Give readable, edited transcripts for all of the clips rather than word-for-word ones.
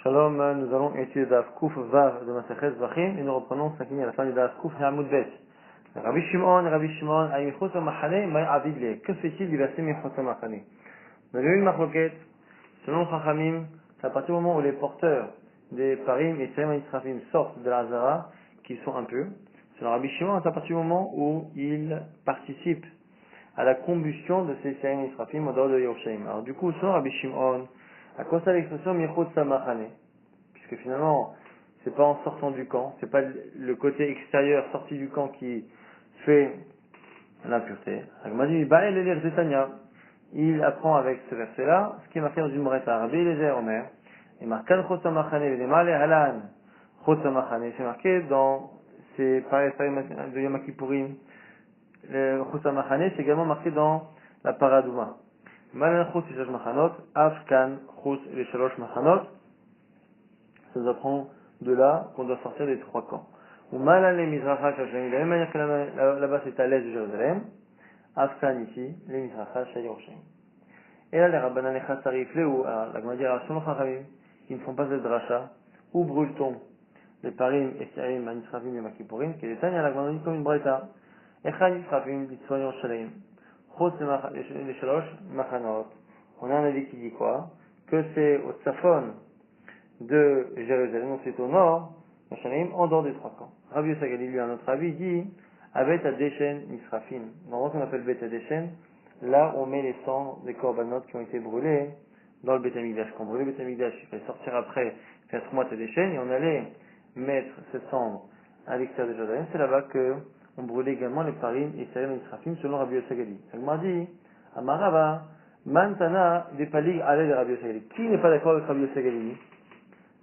Shalom, nous allons étudier Daf Kuf Vav de Masechet Zvachim et nous reprenons ce qui est à la fin du Daf Kuf Hamud Bet. Rabbi Shimon, Aïmichot Machane, Maï Avidle. Que fait-il du verset Michot Machane? Dans une marloquette, selon Chachamim, c'est à partir du moment où les porteurs des Parim et Tsaïm Israfim sortent de la Hazara, qu'ils sont impurs. Selon Rabbi Shimon, c'est à partir du moment où ils participent à la combustion de ces Tsaïm Israfim au dehors de Yerushalayim. Alors du coup, selon Rabbi Shimon, à quoi ça l'expression Michot Samachane? Puisque finalement, c'est pas en sortant du camp, c'est pas le côté extérieur sorti du camp qui fait l'impureté. Il apprend avec ce verset-là, ce qui est marqué dans une Mouretta, Rabbi Eliezer Omer, et marqué c'est marqué dans ces pareils de Yom Kippourim, le Chosamachane, c'est également marqué dans la Paradouma. Malan Chos les Shalosh Machanot, Afkan Chos les Shalosh Machanot, ça nous apprend de là qu'on doit sortir des trois camps. Ou Malan les Mizracha Shalosh, de la même manière que là-bas c'est à l'est de Jérusalem, Afkan ici, les Mizracha Shalosh. Et là les Rabbanan et Chatzarif, ou la Gmadia Selon Chachamim, qui ne font pas cette dracha, où brûle-t-on les Parim et Siarim, Manisrafim et Makipurim, qui est détaillé à la Gmadia comme une braïta. Echad Yisrafim, Litsoyon Shalaim. Chos les Shalosh Machanot. On a un avis qui dit quoi? Que c'est au Tzafon de Jérusalem, donc c'est au nord, Shalaim, en dehors des trois camps. Rabbi Yosagali, lui, un autre avis, dit avec Adeshen Misrafim. Dans ce qu'on appelle Bet Adeshen, là on met les cendres des korbanot qui ont été brûlés dans le Bet Hamikdash. Quand on brûlait le Bet Hamikdash, il fallait sortir après, faire 3 mois Adeshen, et on allait mettre ces cendres à l'extérieur de Jérusalem. C'est là-bas que on brûlait également les parim et Sarim et Israfim selon Rabbi Yosagali. Elle m'a dit, Amarava, Mantana, des palig à l'aide de Rabbi Yosagali. Qui n'est pas d'accord avec Rabbi Yosagali?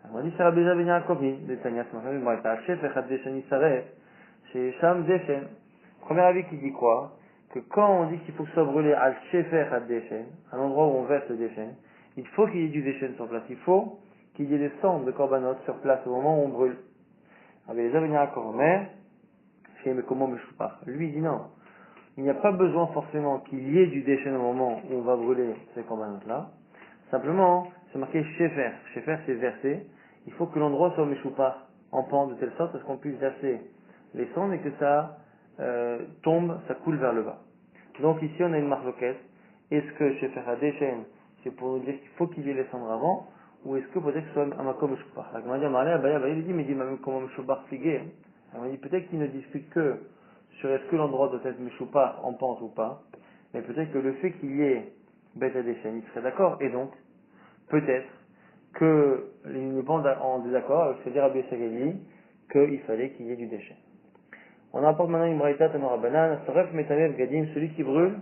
Elle m'a dit, c'est Rabbi Zabini Akomi, des Tanyas, Machamim, Braïta, Chef, Echad Deshen, Isaref, chez Sham Deshen. Premier avis qui dit quoi? Que quand on dit qu'il faut que ce soit brûlé al Shefer Echad Deshen, à l'endroit où on verse le Deshen, il faut qu'il y ait du Deshen sur place. Il faut qu'il y ait des cendres de korbanot sur place au moment où on brûle. Rabbi Zabini Akomi, mais comment me choupar? Lui il dit non. Il n'y a pas besoin forcément qu'il y ait du déchet au moment où on va brûler ces corbanotes-là. Simplement, c'est marqué shefer. Shefer, c'est verser. Il faut que l'endroit soit méchoupar, en pente, de telle sorte à ce qu'on puisse verser les cendres et que ça tombe, ça coule vers le bas. Donc ici, on a une marloquette. Est-ce que shefer a déchet, c'est pour nous dire qu'il faut qu'il y ait les cendres avant, ou est-ce que peut-être que ce soit un makom méchoupar? La Gemara dit, il dit, mais il dit, même comment méchoupar figué. On dit peut-être qu'il ne discute que sur est-ce que l'endroit doit être Meshoupa en pente ou pas, mais peut-être que le fait qu'il y ait Beth Adeshen, il serait d'accord, et donc, peut-être que il ne pas en désaccord avec ce que dit Rabbi Sagali, qu'il fallait qu'il y ait du déchet. On apporte maintenant une braïta à Norabanan, Saref Metame Gadim, celui qui brûle,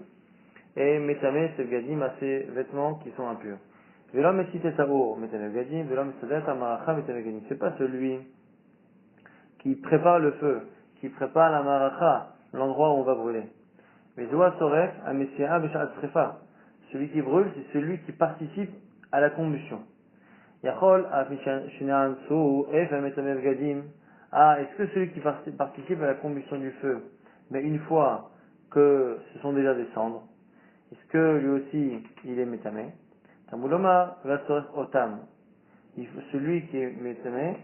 et Metame c'est Gadim à ses vêtements qui sont impurs. Velam Mesite Tao, Metame Gadim, Velam Mesadet Amaracha Metame Gadim. C'est pas celui qui prépare le feu, qui prépare la maracha, l'endroit où on va brûler. Mais Zoa Soref, Amesia Beshat Srefa. Celui qui brûle, c'est celui qui participe à la combustion. Yachol, Afishanan Sou, Ef, Ametamev Gadim. Ah, est-ce que celui qui participe à la combustion du feu, mais une fois que ce sont déjà des cendres, est-ce que lui aussi, il est métamé? Tamuloma, Vasoref Otam. Celui qui est métamé,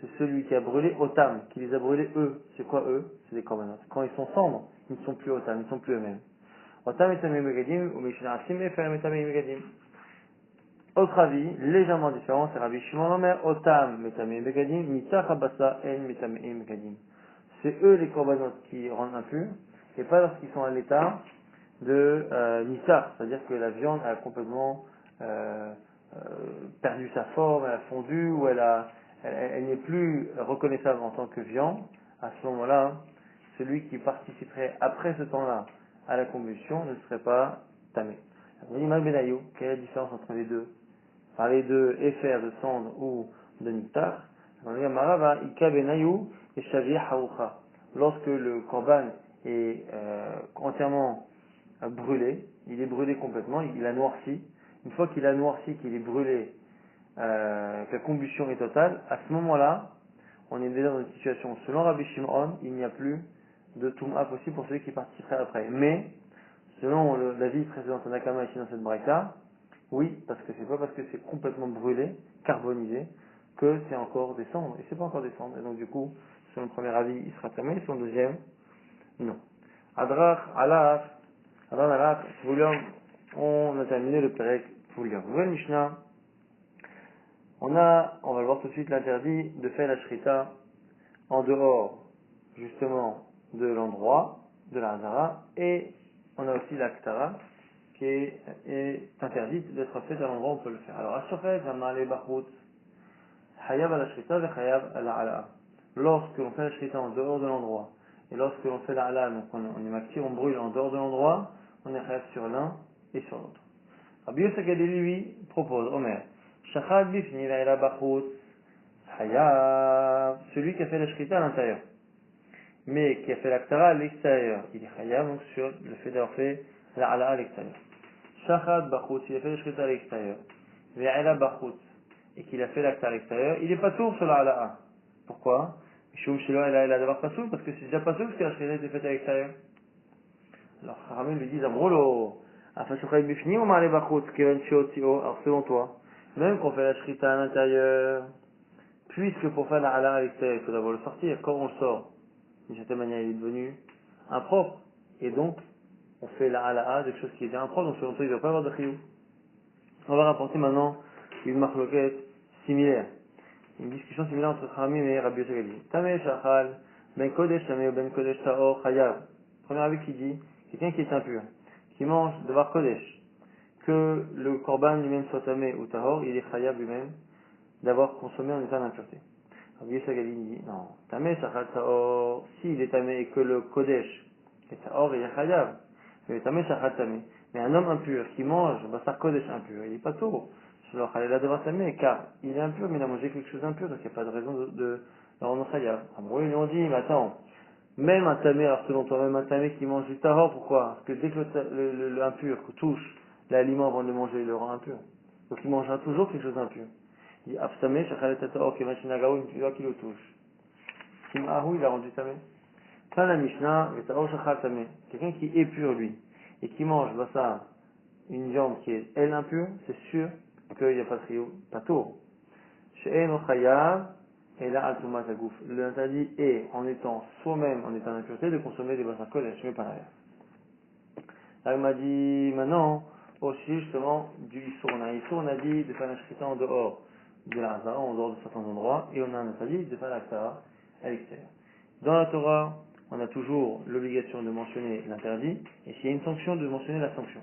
c'est celui qui a brûlé Otam, qui les a brûlés eux. C'est quoi eux? C'est des korbanot. Quand ils sont cendres, ils ne sont plus Otam, ils ne sont plus eux-mêmes. Otam et Tamim Megadim, ou Mishna'asim et Ferem et Tamim Megadim. Autre avis, légèrement différent, c'est Rabbi Shimon Omer, Otam et Tamim Megadim, Mitzach Abasa en Metamim Megadim. C'est eux les korbanot qui rendent impurs, et pas lorsqu'ils sont à l'état de Nissar, c'est-à-dire que la viande a complètement perdu sa forme, elle a fondu, ou elle n'est plus reconnaissable en tant que viande. À ce moment-là, celui qui participerait après ce temps-là à la combustion ne serait pas tamé. On dit Malbenayou, quelle est la différence entre les deux? Parler de éfer, de cendre ou de niktar. On dit Marava, Ika Benayou et Shavir Haoucha. Lorsque le korban est entièrement brûlé, il est brûlé complètement, il a noirci. Une fois qu'il a noirci, qu'il est brûlé, que la combustion est totale, à ce moment-là, on est déjà dans une situation, selon Rabbi Shimon, il n'y a plus de Toum'a possible pour celui qui participerait après. Mais, selon l'avis précédent de Nakama ici dans cette braïta, Oui, parce que c'est pas parce que c'est complètement brûlé, carbonisé, que c'est encore des cendres. Et c'est pas encore des cendres. Et donc du coup, sur le premier avis, il sera tamé, sur le deuxième, non. Adrach, alaf, Adran alaf, on a terminé le Perek Pouliam. Nouvelle Mishnah, on va le voir tout de suite, l'interdit de faire la shrita en dehors, justement, de l'endroit, de la Hazara, et on a aussi la Ktara, qui est interdite d'être faite à l'endroit où on peut le faire. Alors, Ashochet, Hamale, Bachut, Hayab al Shrita, Hayab al Ala. Lorsque l'on fait la Shrita en dehors de l'endroit, et lorsque l'on fait la Ala, donc on est maxi, on brûle en dehors de l'endroit, on est Hayab sur l'un et sur l'autre. Rabbi Yosef Gadeli, lui, propose, Omer, Shachad Bifni, la Ela Bachut, Hayab, celui qui a fait la Shrita à l'intérieur, mais qui a fait la Ktara à l'extérieur, il est Hayab, donc sur le fait d'avoir fait la Ala à l'extérieur. Shachad Bachut, il a fait la Shrita à l'extérieur, Ve'ela Bachut, et qu'il a fait l'acte à l'extérieur, il est pas tour sur la ala'a. Pourquoi? Mishum shelo ela ela davar pasoul, parce que c'est déjà pasoul parce que la shrita était faite à l'extérieur. Alors, Haramim lui dit, Amrolo, afashuchay bifni ou ma'ale bachut, keven shiotio, alors selon toi, même qu'on fait la shrita à l'intérieur, puisque pour faire la ala'a à l'extérieur, il faut d'abord le sortir, quand on le sort, d'une certaine manière, il est devenu impropre, et donc, on fait la ala'a de quelque chose qui est déjà impropre, donc selon toi, il ne doit pas avoir de chiyuv. On va rapporter maintenant une marloquette similaire. Une discussion similaire entre Khamim et Rabbi Yosef Gali. Tameh Shachal, Ben Kodesh Tameh ou Ben Kodesh Taor Chayav. Premier avis qui dit, quelqu'un qui est impur, qui mange de Var Kodesh, que le Korban lui-même soit Tameh ou Tahor, il est Chayav lui-même d'avoir consommé en état d'impureté. Rabbi Yosef Gali dit, non, Tameh Shachal Taor, s'il est Tameh et que le Kodesh est Taor, il est Chayav. Mais Tameh Shachal Tameh. Mais un homme impur qui mange Basar Kodesh impur, il n'est pas tôt. Alors, il a devoir s'aimer, car il est impur, mais il a mangé quelque chose d'impur, donc il n'y a pas de raison de le rendre chayav. Alors, ils lui ont dit, mais attends, même un tamé, alors selon toi, même un tamé qui mange du tahor, pourquoi? Parce que dès que l'impur touche l'aliment avant de le manger, il le rend impur. Donc il mangera toujours quelque chose d'impur. Il dit, abstamé, shachalet tahor, kemachinagaou, une fois qu'il le touche. Simahu, il a rendu tamé. Fin la Mishnah, le tahor shachal tamé. Quelqu'un qui est pur, lui, et qui mange, bah ça, une viande qui est, elle, impure, c'est sûr qu'il n'y a pas de trio, pas tour. Chez Eno Chayav, et là, Altumat Agouf. L'interdit est, en étant soi-même en état d'impureté, de consommer des bassins kodesh, mais pas l'inverse. Là, il m'a dit, maintenant, aussi, justement, du Issour. On a dit de faire la shrita en dehors de la Hazara, en dehors de certains endroits, et on a un interdit de faire la Ktara à l'extérieur. Dans la Torah, on a toujours l'obligation de mentionner l'interdit, et s'il y a une sanction, de mentionner la sanction.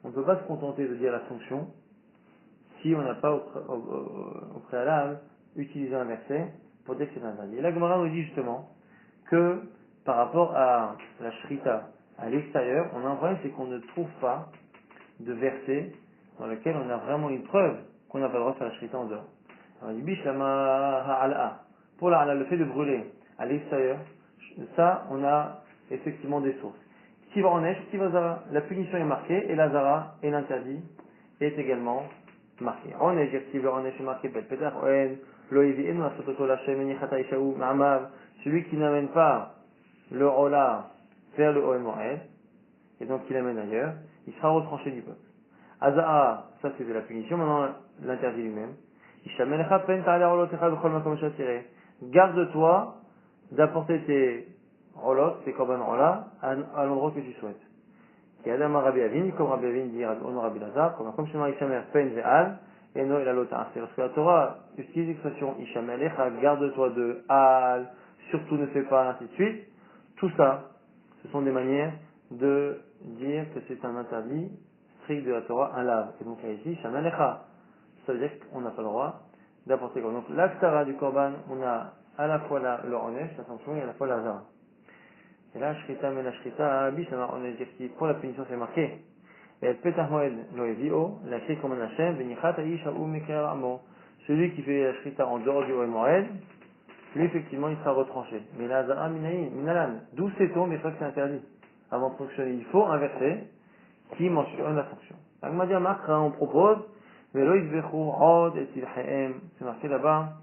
On ne peut pas se contenter de dire la sanction, si on n'a pas au préalable utilisé un verset pour dire que c'est interdit. Et la Gemara nous dit justement que par rapport à la shrita à l'extérieur, on a un problème, c'est qu'on ne trouve pas de verset dans lequel on a vraiment une preuve qu'on n'a pas le droit de faire la shrita en dehors. Alors, il dit Bishama ha'ala. Pour la le fait de brûler à l'extérieur, ça, on a effectivement des sources. Tiva Onesh, Tiva Zara. La punition est marquée et la Zara et l'interdit est également marqué. Onesh, Tiva Onesh est marqué, Bet Petach, Oen, Loïvi, Enu, Asototo, Lachem, Enichata, Ishaou, Ma'amav. Celui qui n'amène pas le Ola vers le Oen Moed, et donc il l'amène ailleurs, il sera retranché du peuple. Aza'a, ça c'est de la punition, maintenant l'interdit lui-même. Garde-toi d'apporter tes rolot, tes korban rola, à l'endroit que tu souhaites. Qui Adam Rabbi Avin, comme Rabbi Avin dit Ono Rabbi Lazar, comme Shema Ishamer Pen Ve'al, et No El Alota. C'est lorsque la Torah utilise l'expression Ishamelecha, garde-toi de Al, surtout ne fais pas, ainsi de suite. Tout ça, ce sont des manières de dire que c'est un interdit strict de la Torah, un lave. Et donc là ici, Ishamelecha, ça veut dire qu'on n'a pas le droit d'apporter korban. Donc l'Aftara du korban, on a à la fois le Onesh, la sanction, et à la fois la Zara. Et là, Shrita, mais la Shrita, on a dit pour la punition, c'est marqué. Et Petah Moed Loevio, la Shrita comme un Hachem, Benichat Aish Aou Meker Amo. Celui qui fait la Shrita en dehors du Moed, lui, effectivement, il sera retranché. Mais la Zara Minaï, Minalan, d'où sait-on, mais ça que c'est interdit. Avant de fonctionner, il faut un verset qui mentionne la fonction. Agmadia Makra, on propose, Velo Izbechu Od et Tilhaem. C'est marqué là-bas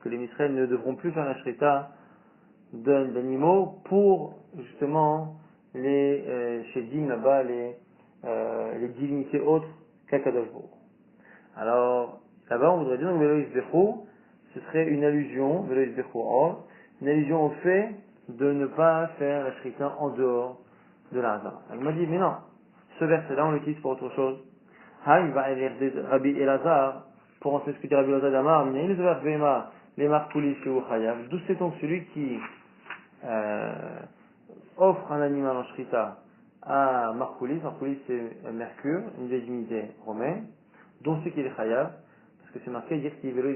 que les Israël ne devront plus faire la Shrita d'animaux pour justement les chez Dim là-bas les divinités autres qu'Akadosh Baruch. Alors, là-bas, on voudrait dire, donc, Velo Yisbechu, ce serait une allusion, Velo Yisbechu Or, une allusion au fait de ne pas faire la shrita en dehors de la Hazara. Il m'a dit, mais non, ce verset-là, on l'utilise pour autre chose. Haïm va aller Rabbi Elazar, pour enseigner ce que dit Rabbi Elazar d'Amar, mais il va faire les marcoulis chez Chayav. D'où c'est donc celui qui offre un animal en shrita à Marcoulis. Marcoulis, c'est Mercure, une vieille divinité romaine, dont c'est qu'il est Chayav, parce que c'est marqué dire qu'il vélo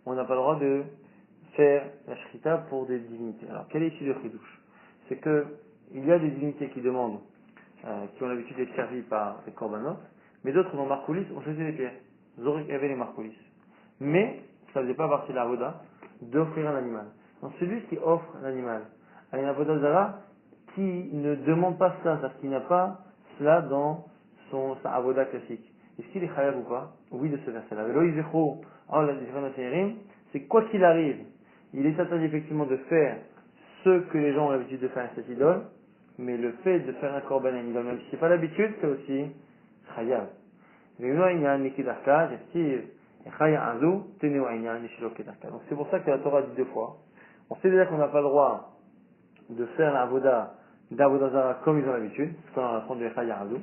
on n'a pas le droit de faire la shrita pour des divinités. Alors, quel est ici le chidouche? C'est que il y a des divinités qui demandent, qui ont l'habitude d'être servies par les korbanot, mais d'autres dans Marcoulis ont choisi les pierres. Zorik avait les Marcoulis. Mais, ça ne faisait pas partie de la avoda d'offrir un animal. Donc, celui qui offre un animal à une avoda zara, qui ne demande pas ça, c'est-à-dire qu'il n'a pas cela dans sa avoda classique. Est-ce qu'il est chayav ou pas? Oui, de ce verset-là. C'est quoi qu'il arrive, il est interdit effectivement de faire ce que les gens ont l'habitude de faire à cette idole, mais le fait de faire un korban à une idole, même si c'est pas l'habitude, c'est aussi chayav. Donc c'est pour ça que la Torah dit deux fois. On sait déjà qu'on n'a pas le droit de faire l'avoda d'avoda zara comme ils ont l'habitude, c'est dans la forme de Chaya Azou.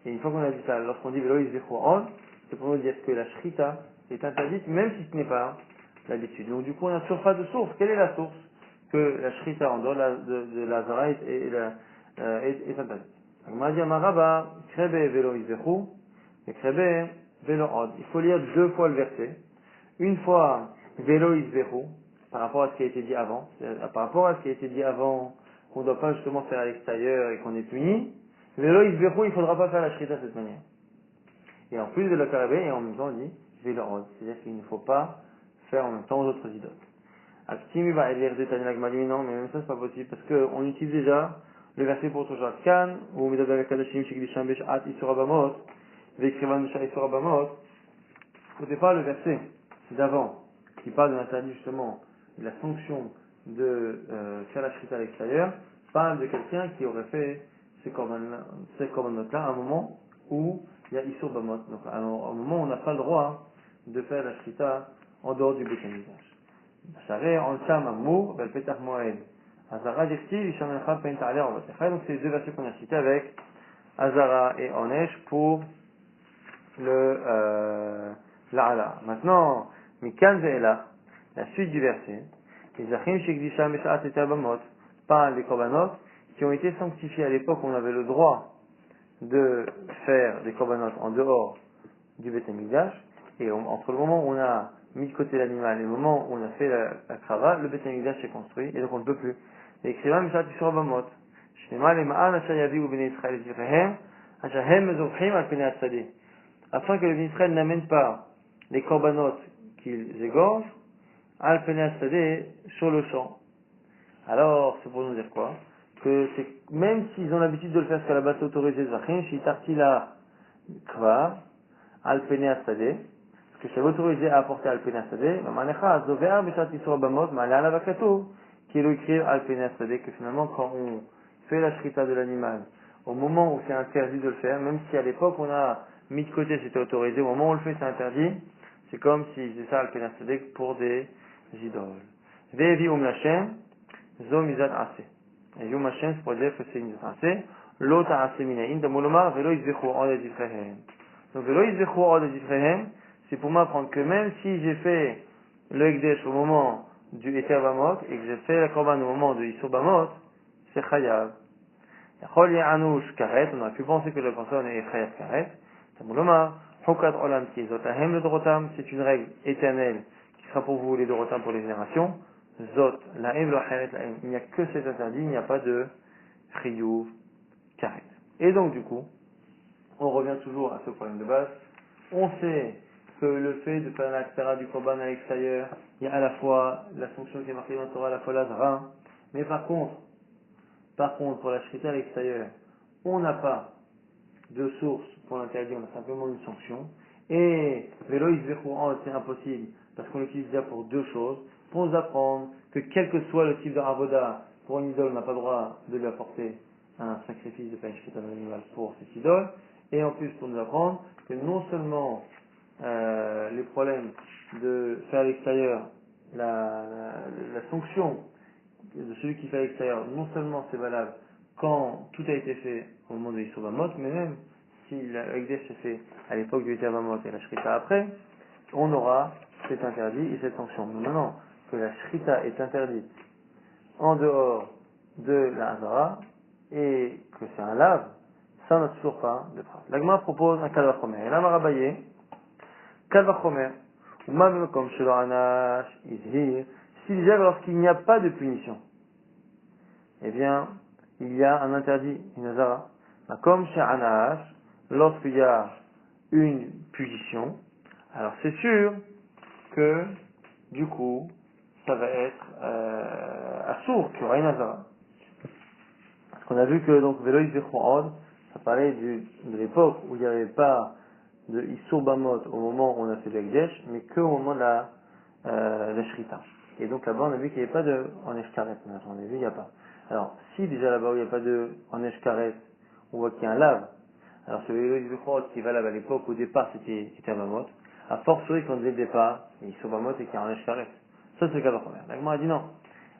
Et une fois qu'on a dit ça, lorsqu'on dit Velo Yisbechu On, c'est pour nous dire que la shrita est interdite, même si ce n'est pas l'habitude. Donc du coup, on n'a toujours pas de source. Quelle est la source que la shrita en dehors de la zara est interdite? On m'a dit à Maraba, Krebe Velo Yisbechu, et Krebe Velo On. Il faut lire deux fois le verset. Une fois Velo Yisbechu, par rapport à ce qui a été dit avant, par rapport à ce qui a été dit avant, qu'on ne doit pas justement faire à l'extérieur et qu'on est puni, Velo Yisbechu, il ne faudra pas faire la shrita de cette manière. Et en plus de le faire et en même temps on dit Velo On, c'est-à-dire qu'il ne faut pas faire en même temps aux autres idoles. Aktimi va lire détailler la Gemara, non, mais même ça c'est pas possible, parce qu'on utilise déjà le verset pour autre chose. Kan, ou Medaber Kadashim Shekdisham Beshat Isur Abamot, Vekrivan Beshat Isur Abamot, au départ le verset d'avant, qui parle de l'interdit justement de la sanction de faire la shrita à l'extérieur, parle de quelqu'un qui aurait fait ces korbanot-là à un moment où il y a Isur Bamot, donc à un moment où on n'a pas le droit de faire la shrita en dehors du Beit HaMikdash. Sareh en Sham Amour, Bel Petach Moed. Azara Dirti, Vishamelcha Pen Ta'aleh Orlotecha. Donc c'est les deux versets qu'on a cités avec Azara et Onesh pour l'Ala. Maintenant, Mikan Ve'ela, la suite du verset, les Achim Shekdisha Meshat et Abamot parlent des korbanot qui ont été sanctifiés à l'époque où on avait le droit de faire des korbanot en dehors du Beit HaMikdash, et entre le moment où on a mis de côté l'animal et le moment où on a fait la krava, le Beit HaMikdash s'est construit, et donc on ne peut plus. Et écrivain Meshat Yisur Abamot, Shnema le Ma'an Asher Yaviu Bnei Israël Zivrehem, Asher Hem Mezovchim Al Penei Hatzadeh, afin que le Bnei Israël n'amène pas les korbanot qu'ils égorgent, Al Penei Hatzadeh, sur le champ. Alors, c'est pour nous dire quoi? Que c'est, même s'ils ont l'habitude de le faire, parce qu'à la base c'est autorisé, Zachim, Shitarti la Kvar, Al Penei Hatzadeh, parce que c'est autorisé à apporter Al Penei Hatzadeh, Manecha, Zover, Beshat Yisur Bamot, Malala Lavakato, qui est écrit Al Penei Hatzadeh, que finalement, quand on fait la shrita de l'animal, au moment où c'est interdit de le faire, même si à l'époque on a mis de côté, c'était autorisé, au moment où on le fait, c'est interdit, c'est comme si c'est ça Al Penei Hatzadeh pour des idoles. Ve'evi Lachem, Zo Mizan Ase. Et Yom Hashem, c'est pour dire que c'est une Mizan Ase. L'autre Ase Minaïn, de Molomar, Velo Yizbechu Od et Zivrehem. Donc Velo Yizbechu Od et Zivrehem, c'est pour m'apprendre que même si j'ai fait le Ekdesh au moment du Eter Bamot, et que j'ai fait la Korban au moment de Isur Bamot, c'est Chayav. Yachol Ye'anush Karet, on aurait pu penser que la personne est Chayav Karet. De Molomar, Hukat Olam Ki Zotahem le Dorotam, c'est une règle éternelle qui sera pour vous les Dorotam pour les générations. Zot, Lahem lo Chayav Lahem. Il n'y a que cet interdit, il n'y a pas de Chiyuv Karet. Et donc du coup, on revient toujours à ce problème de base. On sait que le fait de faire la du korban à l'extérieur, il y a à la fois la fonction qui est marquée dans la Torah, à la fois la zara, mais par contre, pour la shrita à l'extérieur, on n'a pas de source pour l'interdire, on a simplement une sanction. Et Velo Yisbechu On, c'est impossible, parce qu'on l'utilise déjà pour deux choses. Pour nous apprendre que quel que soit le type de avoda, pour une idole, on n'a pas le droit de lui apporter un sacrifice de shrita d'un animal pour cette idole. Et en plus, pour nous apprendre que non seulement les problèmes de faire à l'extérieur, la sanction de celui qui fait à l'extérieur, non seulement c'est valable quand tout a été fait au moment de l'Issur Bamot, mais même si l'Ekdesh s'est fait à l'époque du Iter Bamot et la Shrita après, on aura cet interdit et cette sanction. Mais maintenant que la Shrita est interdite en dehors de la Hazara et que c'est un lave, ça n'a toujours pas de trace. L'Agma propose un Kalvachomer. Et là, Marabaye, Kalvachomer, ou même comme chez l'Anash, Izhir, si déjà lorsqu'il n'y a pas de punition, eh bien, il y a un interdit, une Hazara. Comme chez Anash, lorsqu'il y a une punition, alors c'est sûr que, du coup, ça va être assourd, qu'il y aura une Hazara. Parce qu'on a vu que donc Veloïs Vechon ça parlait de l'époque où il n'y avait pas de Issur Bamot au moment où on a fait l'Ekdesh, mais qu'au moment de la Shrita. Et donc là-bas on a vu qu'il n'y avait pas de Onesh Karet, on a vu il n'y a pas. Alors si déjà là-bas où il n'y a pas de Onesh Karet, on voit qu'il y a un lave, alors ce Veloïs Vechon qui est valable à l'époque, au départ c'était un Bamot, a fortiori quand dès le départ, Issur Bamot et qu'il y a un Onesh Karet. Ça c'est le cas de première. L'Agma a dit non.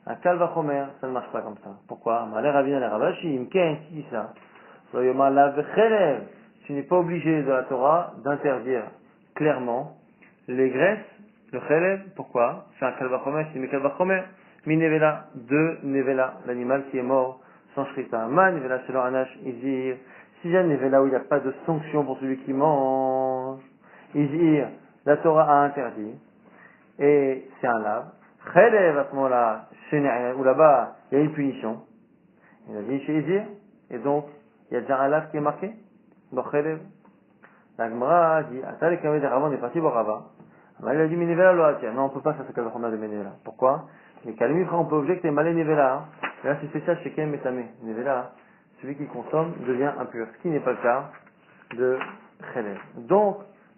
Un Kalvachomer, ça ne marche pas comme ça. Pourquoi? Malé Ravina les Ravashi, Imken, qui dit ça? Tu n'es pas obligé de la Torah d'interdire clairement les graisses, le Chelev. Pourquoi? C'est un Kalvachomer, c'est mes Kalvachomer. Mi Nevela, de Nevela, l'animal qui est mort sans Shrita. Ma Nevela, c'est Anash, Izir. Si j'ai un Nevela où il n'y a pas de sanction pour celui qui mange, Izir, la Torah a interdit. Et c'est un lave. Chelev, à ce moment-là, où là-bas, il y a une punition. Il a dit chez Izir, et donc, il y a déjà un lave qui est marqué. Dans Chelev. La Gemara dit, Ata les Kamed Rava, on est parti voir Rava. Il a dit, Menevela lo atia. Non, on peut pas faire ce cas de Menevela. Pourquoi? Les Kalimifra, on peut objecter Malé Nevela. Là, c'est spécial chez Kem Metame. Nevela, celui qui consomme devient impur. Ce qui n'est pas le cas de Chelev. Donc,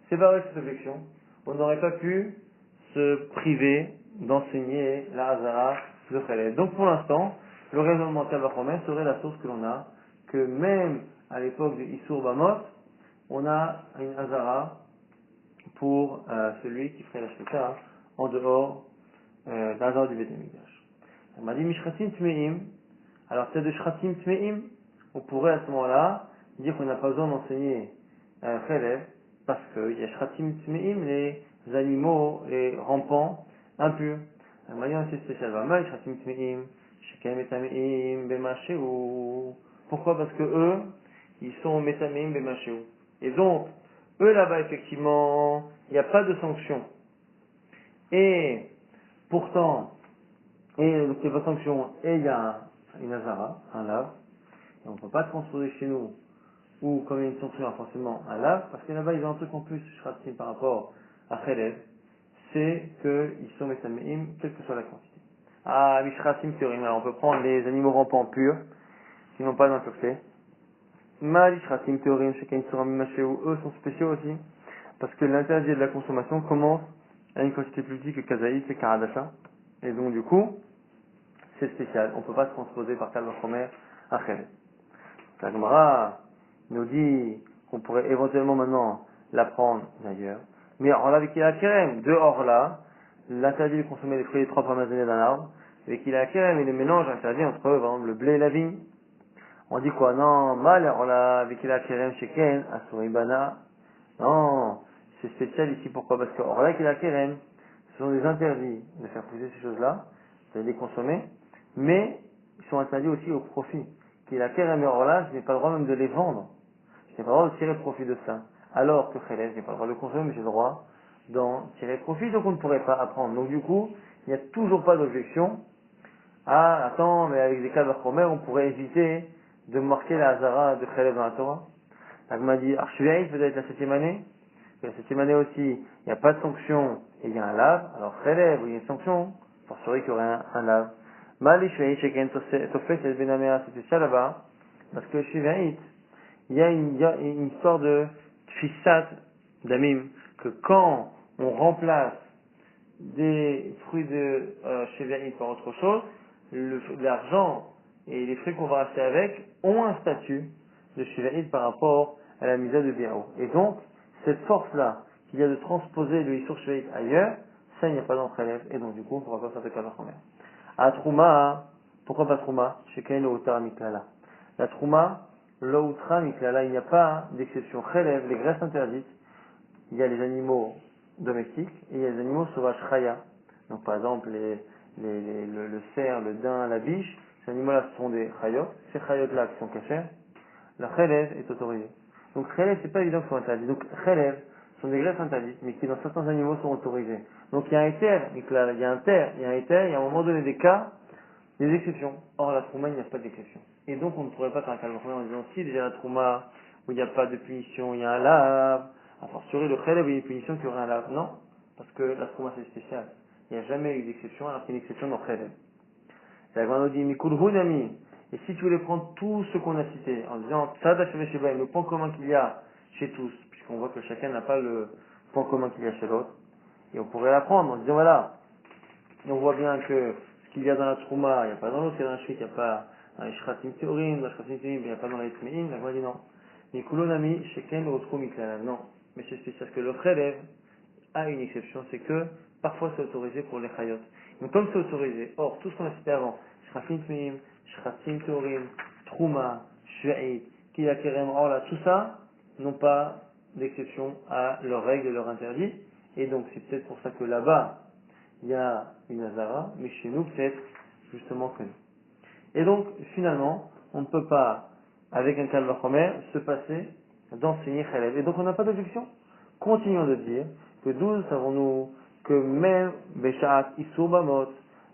c'est pas avec cette objection. On n'aurait pas pu se priver d'enseigner la Hazara de Chelev. Donc, pour l'instant, le raisonnement de Kalvachomer serait la source que l'on a, que même à l'époque de Issur Bamot, on a une Hazara pour celui qui ferait la Shrita en dehors d'Hazara du Beth Amikdash. On m'a dit Mishratim Tmeim. Alors, c'est de Shratim Tmeim, on pourrait à ce moment-là dire qu'on n'a pas besoin d'enseigner Chelev, parce qu'il y a Shratim Tmeim, les animaux, les rampants impurs. On m'a dit c'est spécial. Vama, Shratim Tmeim, Shekem Metameim, Bemasheu. Pourquoi? Parce que eux, ils sont Metameim, Bemasheu. Et donc, eux là-bas, effectivement, il n'y a pas de sanction. Et pourtant, donc il n'y a pas de sanction, et il y a une Hazara, un lave. Et on ne peut pas transposer chez nous, ou comme il y a une sanction, il y a forcément un lave, parce que là-bas, ils ont un truc en plus, Shratim, par rapport à Chelev, c'est qu'ils sont Metameim, quelle que soit la quantité. Ah, Mishratim Théorim, alors on peut prendre les animaux rampants purs, qui n'ont pas d'impureté. Malishratim Théorim, chacun sera Mimachéu, eux sont spéciaux aussi, parce que l'interdit de la consommation commence à une quantité plus petite que Kazaït et Karadasha, et donc du coup, c'est spécial, on ne peut pas se transposer par Kalvachomer à Chelev. La Gemara nous dit qu'on pourrait éventuellement maintenant l'apprendre d'ailleurs, mais Orla avec la Kerem, de Orla, l'interdit de consommer les fruits des 3 premières années d'un arbre, avec la Kerem et le mélange interdit entre par exemple, le blé et la vigne. On dit quoi? Non, mal Orla avec la Kerem Sheken, Asuribana. Non, c'est spécial ici, pourquoi? Parce que Orla et la Kerem, ce sont des interdits de faire pousser ces choses-là, de les consommer, mais ils sont interdits aussi au profit. Qui la Kerem et Orla, je n'ai pas le droit même de les vendre. Je n'ai pas le droit de tirer profit de ça. Alors que Chelev, je n'ai pas le droit de le consommer, mais j'ai le droit d'en tirer profit, donc on ne pourrait pas apprendre. Donc du coup, il n'y a toujours pas d'objection. Ah, attends, mais avec des cas d'Achromer, on pourrait éviter de marquer la Hazara de Chelev dans la Torah. Donc m'a dit, Archuvei, peut-être la 7e année. La 7e année aussi, il n'y a pas de sanction et il y a un lave. Alors Chelev, il y a une sanction, pour sûr qu'il y aurait un lave. Malishvei, Sheken, Tofet, El Benamea, c'était ça là-bas. Parce que Shuveit, il y a une histoire de tfissat d'amim, que quand on remplace des fruits de Shevi'it par autre chose, l'argent et les fruits qu'on va acheter avec ont un statut de Shevi'it par rapport à la misa de Biao. Et donc, cette force-là, qu'il y a de transposer le Isur Shveit ailleurs, ça, il n'y a pas d'entre élèves, et donc du coup, on ne pourra pas faire de Kalvachomer. À Trouma, pourquoi pas Trouma? Chez Kain Outra Miklala. La Trouma, l'Outra Miklala, il n'y a pas d'exception. Chelev, les graisses interdites, il y a les animaux domestiques, et il y a les animaux sauvages Chaya. Donc par exemple, le cerf, le daim, la biche, ces animaux-là sont des Chayot. Ces Chayot-là qui sont cachés, la Chelev est autorisée. Donc Chelev, c'est pas évident qu'ils sont interdits. Donc Chelev sont des graisses interdites, mais qui dans certains animaux sont autorisées. Donc il y a un éther, il y a un terre, il y a un éther, il y a à un moment donné des cas, des exceptions. Or la Trouma, il n'y a pas d'exception. Et donc on ne pourrait pas faire un calvaire en disant si déjà la Trouma, où il n'y a pas de punition, il y a un lave, a fortiori le Chelev, il y a une punition qui aurait un lave. Non, parce que la Trouma c'est spécial. Il n'y a jamais eu d'exception alors qu'il y a une exception dans Chelev. La Gemara dit Mikul Hunami. Et si tu voulais prendre tout ce qu'on a cité en disant Tzad Hashem Sheba, le point commun qu'il y a chez tous, puisqu'on voit que chacun n'a pas le point commun qu'il y a chez l'autre, et on pourrait l'apprendre en disant voilà, et on voit bien que ce qu'il y a dans la Trouma, il n'y a pas dans l'autre, il y a dans la Shrit, il n'y a pas dans les Shratim Théorim, dans la Shratim Théorim, il n'y a pas dans les Tmeim, la Gemara dit non. Mikul Hunami, Sheken Otro Miklala. Non, mais c'est spécial que le Chelev a une exception, c'est que parfois c'est autorisé pour les Chayot. Donc comme c'est autorisé, or tout ce qu'on a cité avant, Shratim Tmeim, Shratim Théorim, Trouma, Shveit, Kila Kerem, or là, tout ça n'ont pas d'exception à leurs règles et leurs interdits. Et donc c'est peut-être pour ça que là-bas, il y a une Hazara, mais chez nous peut-être justement que non. Et donc finalement, on ne peut pas, avec un Kal Vachomer, se passer d'enseigner Chalev. Et donc on n'a pas d'objection. Continuons de dire que d'où savons-nous que même Beshaat Isur Bamot,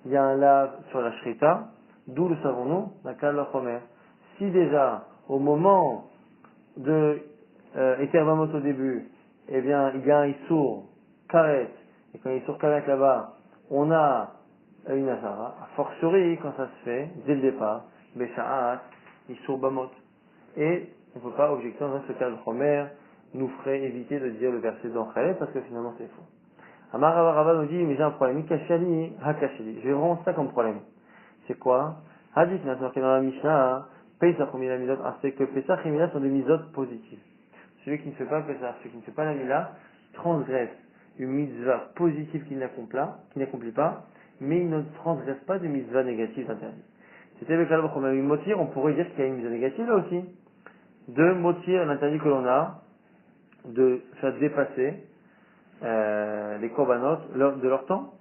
il y a un lave sur la Shrita, d'où le savons-nous, la Kal Vachomer. Si déjà, au moment de Eter Bamot au début, eh bien, il y a un Isur Karet, et quand Isur Karet là-bas, on a une Azara, a fortiori quand ça se fait, dès le départ, Beshaat Isur Bamot. Et on ne peut pas objecter dans ce cas de Homer, nous ferait éviter de dire le verset d'Anchalev parce que finalement c'est faux. Amar Rava nous dit, mais j'ai un problème. Ikashali, hakashali. Je vais rendre ça comme problème. C'est quoi? Hadith, c'est marqué dans la Mishnah, Pesach ou Mila Milot, c'est que Pesach et Mila sont des mitzvot positives. Celui qui ne fait pas Pesach, celui qui ne fait pas la Mila, transgresse une mitzvah positive qu'il n'accomplit pas, mais il ne transgresse pas de mitzvah négative interdite. C'était avec la loi qu'on a eu motir, on pourrait dire qu'il y a une mitzvah négative là aussi. De motir l'interdit que l'on a, de faire dépasser les korbanot de leur temps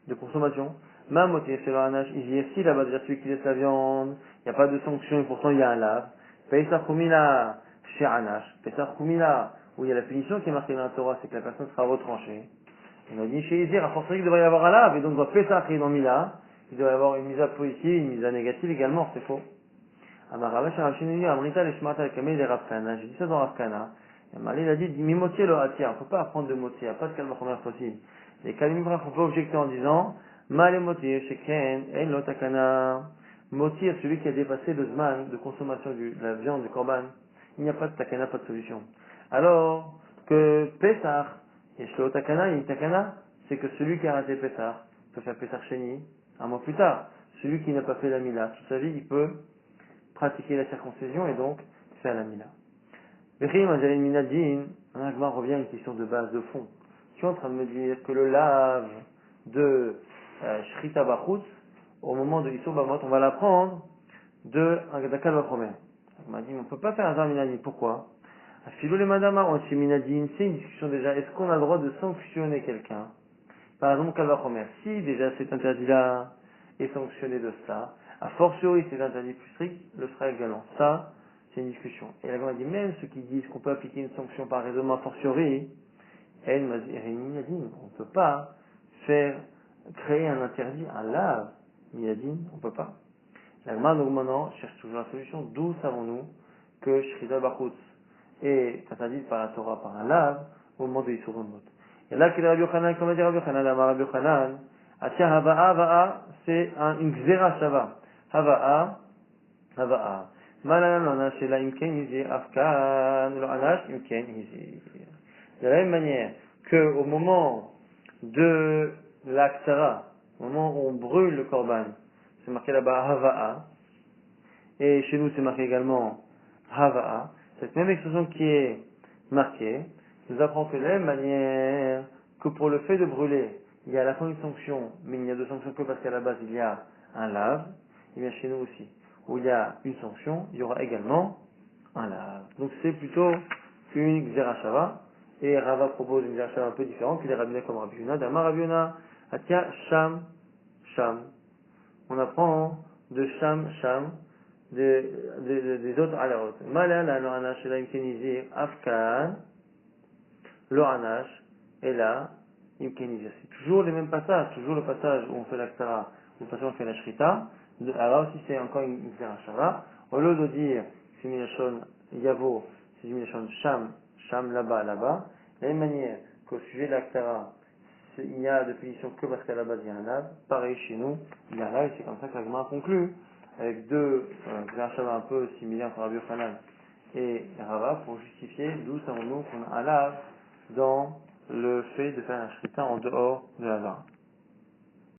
de consommation. Ma motif, c'est leur anash. Ici, là-bas, déjà celui qui laisse la viande, il n'y a pas de sanction et pourtant il y a un lave. Pesach Humila, chez anash. Pesach Humila, où il y a la punition qui est marquée dans la Torah, c'est que la personne sera retranchée. On a dit chez Izir, à fortiori qu'il devrait y avoir un lave, et donc dans Pesach et dans Mila, il devrait y avoir une mise à positive, une mise à négative également, c'est faux. Amaravash, Arachinuni, Amrita, les Shmata, les Kamel, les Rafkana. J'ai dit ça dans Rafkana. Il a dit, Mimotier le Hatia. On ne peut pas apprendre de motier. Il n'y a pas de calme possible. Les Kalimbrach, on peut objecter en disant, Mal et motier, Sheken, En Lotakana. Motir, celui qui a dépassé le Zman de consommation de la viande du Korban. Il n'y a pas de Takana, pas de solution. Alors que Pesach, et chez Lotakana, il y a une Takana, c'est que celui qui a raté Pesach peut faire Pesach Sheni un mois plus tard. Celui qui n'a pas fait la Mila toute sa vie, il peut pratiquer la circoncision et donc faire la Mila. Bechim, Azalim Minadin, un Agmar revient à une question de base, de fond. Tu es en train de me dire que le lave de Shrita Bachutz, au moment de Isur Bamot, on va l'apprendre de Agadakal Vachomer. Il m'a dit, on ne peut pas faire un Zar Minadin. Pourquoi? Afilou les Madama, on chez Minadin, c'est une discussion déjà. Est-ce qu'on a le droit de sanctionner quelqu'un? Par exemple, Kalvachomer. Si déjà cet interdit-là est sanctionné de ça, a fortiori c'est interdit plus strict, le sera également. Ça, c'est une discussion. Et la Gemara dit, même ceux qui disent qu'on peut appliquer une sanction par raisonnement a fortiori, elle m'a dit, on ne peut pas créer un interdit, un lave, Minadine, on ne peut pas. La Gemara, donc maintenant, cherche toujours la solution. D'où savons-nous que Shrita Bachutz est interdite par la Torah, par un lave, au moment de Yisur Bamot. Et là, que Rabbi Yochanan, comme a dit Rabbi Yochanan, la Rabbi Yochanan, Atia Hava'a, c'est une Gzera Shava. Hava'a. Malana l'anash la imken izir afkan l'anash imken izir. De la même manière que au moment de l'Aktara, au moment où on brûle le korban, c'est marqué là-bas Hava'a, et chez nous c'est marqué également Hava'a. Cette même expression qui est marquée nous apprend que de la même manière que pour le fait de brûler, il y a à la fois une sanction, mais il n'y a de sanction que parce qu'à la base il y a un lave, et bien chez nous aussi, où il y a une sanction, il y aura également un lave. Donc c'est plutôt une Xerashava, et Rava propose une Xerashava un peu différente, il est rabbiner comme Rabbi Yonah, Dama Rabbi Yonah, Atia Sham, Sham. On apprend de Sham, Sham, des autres alarot. Malala, lo anash, ela imkenizir, afkan, lo anash, et là, imkenizir. C'est toujours les mêmes passages, toujours le passage où on fait l'Aktara, ou le passage où on fait la Shrita. Alors aussi c'est encore une Xerashava. Au lieu de dire, c'est Minashon Yavo, c'est Minashon Sham, Sham là-bas, là-bas. De la même manière qu'au sujet de l'Aktara, il n'y a de punition que parce qu'à la base il y a un lave. Pareil chez nous, il y a un lave et c'est comme ça que l'agma conclut avec deux Xerashava un peu similaires entre Rabbi Yochanan et Rava pour justifier d'où savons-nous qu'on a un lave dans le fait de faire un shrita en dehors de la lave.